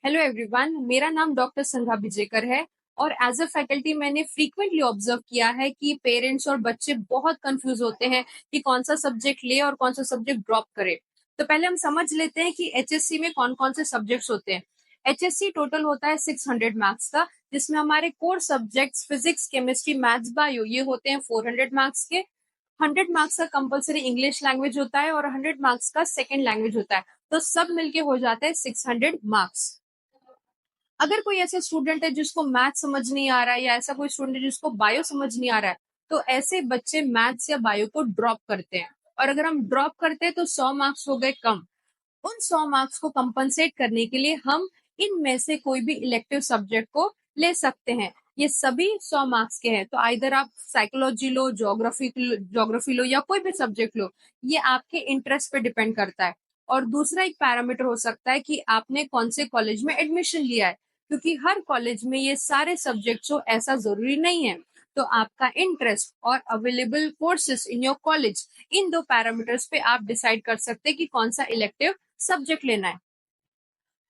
Hello everyone, मेरा नाम doctor संध्या विजेकर है और एज अ फैकल्टी मैंने फ्रीक्वेंटली ऑब्जर्व किया है कि पेरेंट्स और बच्चे बहुत कंफ्यूज होते हैं कि कौन सा सब्जेक्ट ले और कौन सा सब्जेक्ट ड्रॉप करे। तो पहले हम समझ लेते हैं कि एचएससी में कौन कौन से सब्जेक्ट्स होते हैं। एचएससी टोटल होता है 600 मार्क्स का, जिसमें हमारे core subjects physics, chemistry, maths, bio ये होते हैं 400 मार्क्स के। 100 मार्क्स का कंपलसरी इंग्लिश लैंग्वेज होता है और 100 मार्क्स का सेकेंड लैंग्वेज होता है। तो सब मिलके हो जाता है 600 मार्क्स। अगर कोई ऐसा स्टूडेंट है जिसको मैथ समझ नहीं आ रहा है या ऐसा कोई स्टूडेंट है जिसको बायो समझ नहीं आ रहा है, तो ऐसे बच्चे मैथ्स या बायो को ड्रॉप करते हैं। और अगर हम ड्रॉप करते हैं तो 100 मार्क्स हो गए कम। उन 100 मार्क्स को कंपनसेट करने के लिए हम इनमें से कोई भी इलेक्टिव सब्जेक्ट को ले सकते हैं। ये सभी 100 मार्क्स के हैं, तो आइदर आप साइकोलॉजी लो, ज्योग्राफी लो या कोई भी सब्जेक्ट लो। ये आपके इंटरेस्ट पे डिपेंड करता है। और दूसरा एक पैरामीटर हो सकता है कि आपने कौन से कॉलेज में एडमिशन लिया है, क्योंकि हर कॉलेज में ये सारे सब्जेक्ट्स हो ऐसा जरूरी नहीं है। तो आपका इंटरेस्ट और available courses in your college, in दो पैरामीटर्स पे आप डिसाइड कर सकते हैं कि कौन सा इलेक्टिव सब्जेक्ट लेना है।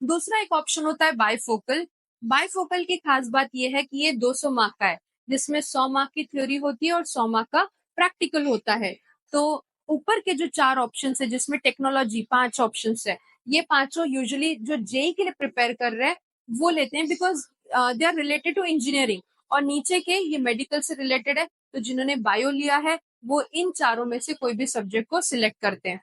दूसरा एक ऑप्शन होता है बायफोकल। बायफोकल की खास बात यह है कि ये 200 मार्क का है, जिसमें 100 मार्क की थ्योरी होती है और 100 मार्क का प्रैक्टिकल होता है। तो ऊपर के जो 4 ऑप्शन है, जिसमें टेक्नोलॉजी 5 ऑप्शन है, ये पांचों यूजुअली जो जेई के लिए प्रिपेयर कर रहे हैं वो लेते हैं, because they are related to engineering. और नीचे के ये मेडिकल से रिलेटेड है, तो जिन्होंने बायो लिया है वो इन चारों में से कोई भी सब्जेक्ट को सिलेक्ट करते हैं।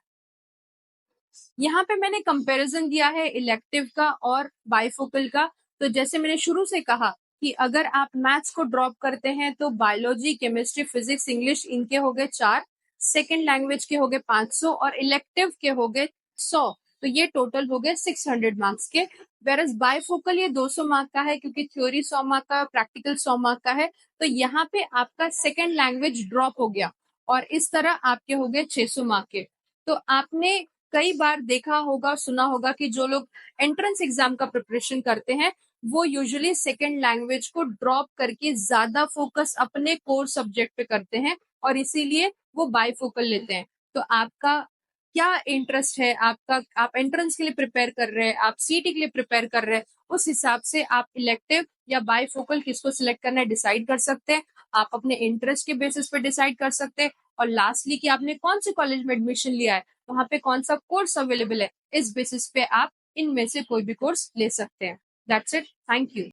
यहाँ पे मैंने कंपैरिजन दिया है इलेक्टिव का और बाइफोकल का। तो जैसे मैंने शुरू से कहा कि अगर आप मैथ्स को ड्रॉप करते हैं तो बायोलॉजी, केमिस्ट्री, फिजिक्स, इंग्लिश इनके हो गए 4, सेकेंड लैंग्वेज के हो गए 500 और इलेक्टिव के हो गए 100। तो ये टोटल हो गए 600 मार्क्स के। वेरस बाइफोकल ये 200 मार्क का है, क्योंकि थ्योरी 100 मार्क का, प्रैक्टिकल 100 मार्क का है। तो यहाँ पे आपका सेकेंड लैंग्वेज ड्रॉप हो गया और इस तरह आपके हो गए 600 मार्क के। तो आपने कई बार देखा होगा, सुना होगा कि जो लोग एंट्रेंस एग्जाम का प्रिपरेशन करते हैं वो यूजुअली सेकेंड लैंग्वेज को ड्रॉप करके ज्यादा फोकस अपने कोर सब्जेक्ट पे करते हैं और इसीलिए वो बाइफोकल लेते हैं। तो आपका क्या इंटरेस्ट है, आपका आप एंट्रेंस के लिए प्रिपेयर कर रहे हैं, आप सीटी के लिए प्रिपेयर कर रहे हैं, उस हिसाब से आप इलेक्टिव या बाइफोकल किसको सिलेक्ट करना है डिसाइड कर सकते हैं। आप अपने इंटरेस्ट के बेसिस पे डिसाइड कर सकते हैं। और लास्टली कि आपने कौन से कॉलेज में एडमिशन लिया है, वहां पे कौन सा कोर्स अवेलेबल है, इस बेसिस पे आप इनमें से कोई भी कोर्स ले सकते हैं। That's it, thank you.